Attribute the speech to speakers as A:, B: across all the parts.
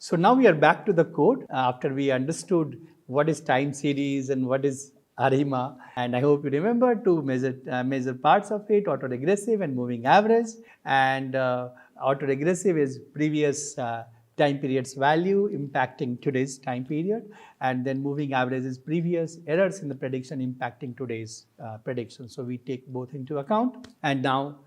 A: So now we are back to the code after we understood what is time series and what is ARIMA. And I hope you remember to measure parts of it, autoregressive and moving average. And autoregressive is previous time period's value impacting today's time period. And then moving average is previous errors in the prediction impacting today's prediction. So we take both into account. And now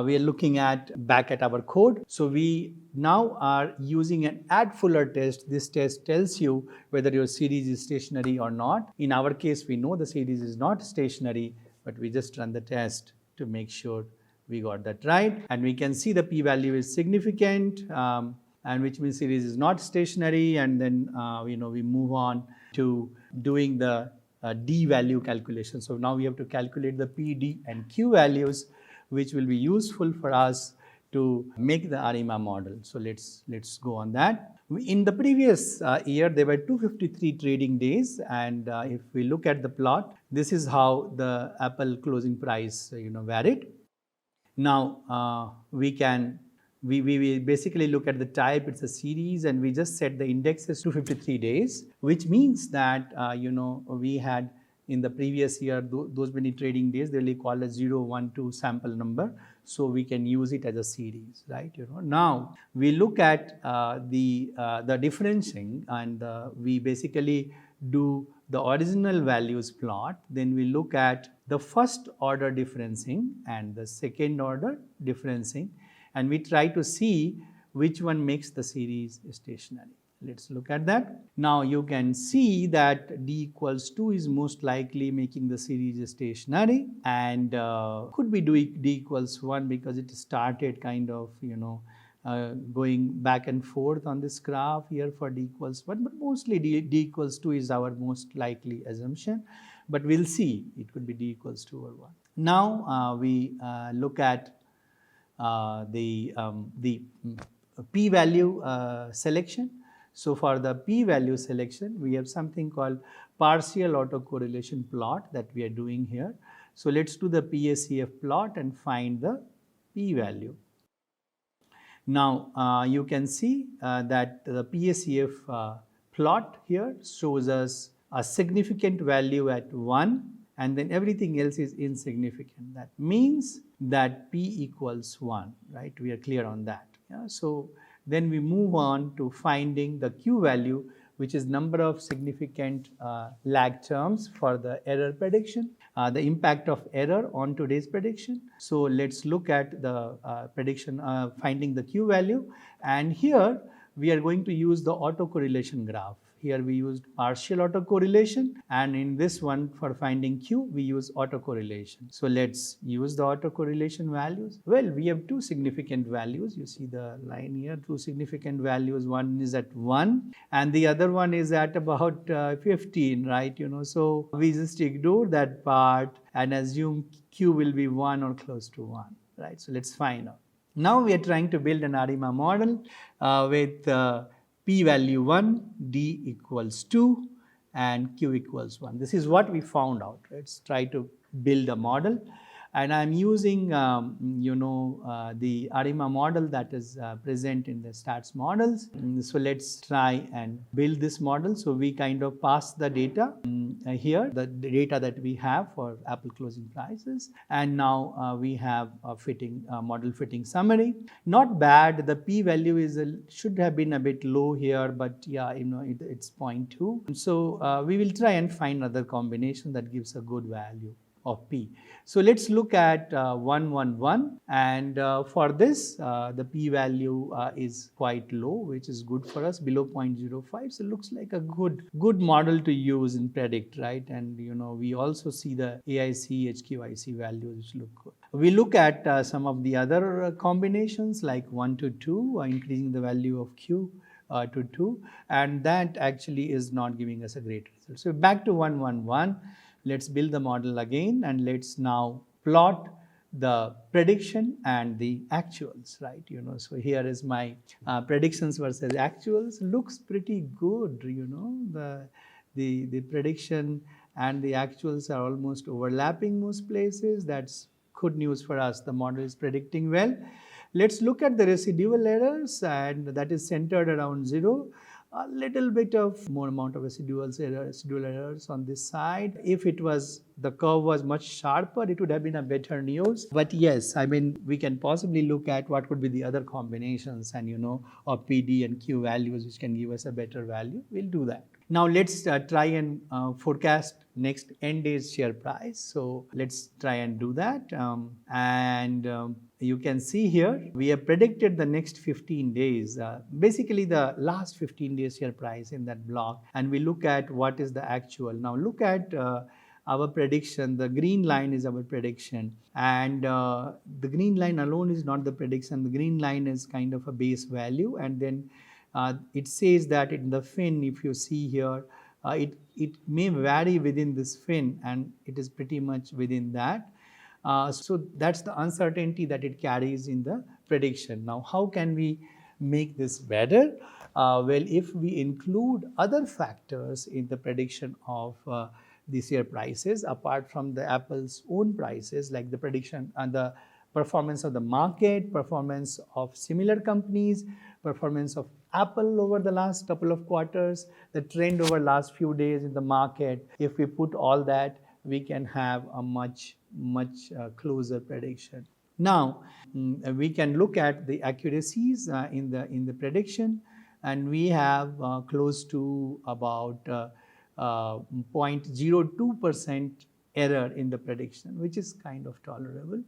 A: we are looking back at our code. So we now are using an add Fuller test. This test tells you whether your series is stationary or not. In our case, we know the series is not stationary, but we just run the test to make sure we got that right. And we can see the p-value is significant, and which means series is not stationary. And then we move on to doing the d value calculation. So now we have to calculate the p, d, and q values, which will be useful for us to make the ARIMA model. So let's go on that. In the previous year, there were 253 trading days, and if we look at the plot, this is how the Apple closing price varied. Now we basically look at the type. It's a series, and we just set the index as 253 days, which means that we had in the previous year those many trading days. They will call as 0, 1, 2 sample number, so we can use it as a series, right? Now we look at the differentiating, and we basically do the original values plot. Then we look at the first order differencing and the second order differencing, and we try to see which one makes the series stationary. Let's look at that. Now you can see that d equals 2 is most likely making the series stationary, and could be d equals 1 because it started kind of going back and forth on this graph here for d equals 1, but mostly d equals 2 is our most likely assumption, but we'll see. It could be d equals 2 or 1. Now we look at the p-value selection. So for the p-value selection, we have something called partial autocorrelation plot that we are doing here. So let's do the PACF plot and find the p-value. Now you can see that the PACF plot here shows us a significant value at 1, and then everything else is insignificant. That means that p equals 1, right? We are clear on that. Yeah? So then we move on to finding the q value, which is number of significant lag terms for the error prediction, the impact of error on today's prediction. So let's look at the prediction, finding the q value. And here we are going to use the autocorrelation graph. Here we used partial autocorrelation, and in this one for finding q we use autocorrelation. So let's use the autocorrelation values. Well, we have two significant values. You see the line here, two significant values. One is at 1 and the other one is at about 15, right? So we just ignore that part and assume q will be 1 or close to 1, right? So let's find out. Now we are trying to build an ARIMA model with p-value 1, d equals 2, and q equals 1. This is what we found out. Let's try to build a model. And I'm using, the ARIMA model that is present in the stats models. So let's try and build this model. So we kind of pass the data here, the data that we have for Apple closing prices. And now we have a model fitting summary. Not bad. The p-value should have been a bit low here, but yeah, it's 0.2. So we will try and find another combination that gives a good value of p. So let's look at 111, and for this the p-value is quite low, which is good for us, below 0.05. So it looks like a good model to use in predict, right? And we also see the AIC, HQIC values which look good. We look at some of the other combinations like 1 to 2, increasing the value of q to 2, and that actually is not giving us a great result. So back to 111. Let's build the model again, and let's now plot the prediction and the actuals, right? So here is my predictions versus actuals. Looks pretty good, the prediction and the actuals are almost overlapping most places. That's good news for us. The model is predicting well. Let's look at the residual errors, and that is centered around 0. A little bit of more amount of residual errors on this side. If it was, the curve was much sharper, it would have been a better news. But yes, I mean, we can possibly look at what could be the other combinations and, of PD and Q values which can give us a better value. We'll do that. Now let's try and forecast next end day's share price. So let's try and do that. You can see here, we have predicted the next 15 days, basically the last 15 days share price in that block. And we look at what is the actual. Now look at our prediction. The green line is our prediction. And the green line alone is not the prediction. The green line is kind of a base value. And then it says that in the fin, if you see here, it may vary within this fin, and it is pretty much within that. So that's the uncertainty that it carries in the prediction. Now, how can we make this better? Well, if we include other factors in the prediction of these share prices, apart from the Apple's own prices, like the prediction and the performance of the market, performance of similar companies, performance of Apple over the last couple of quarters, the trend over last few days in the market. If we put all that, we can have a much closer prediction. Now, we can look at the accuracies in the prediction, and we have close to about 0.02% error in the prediction, which is kind of tolerable.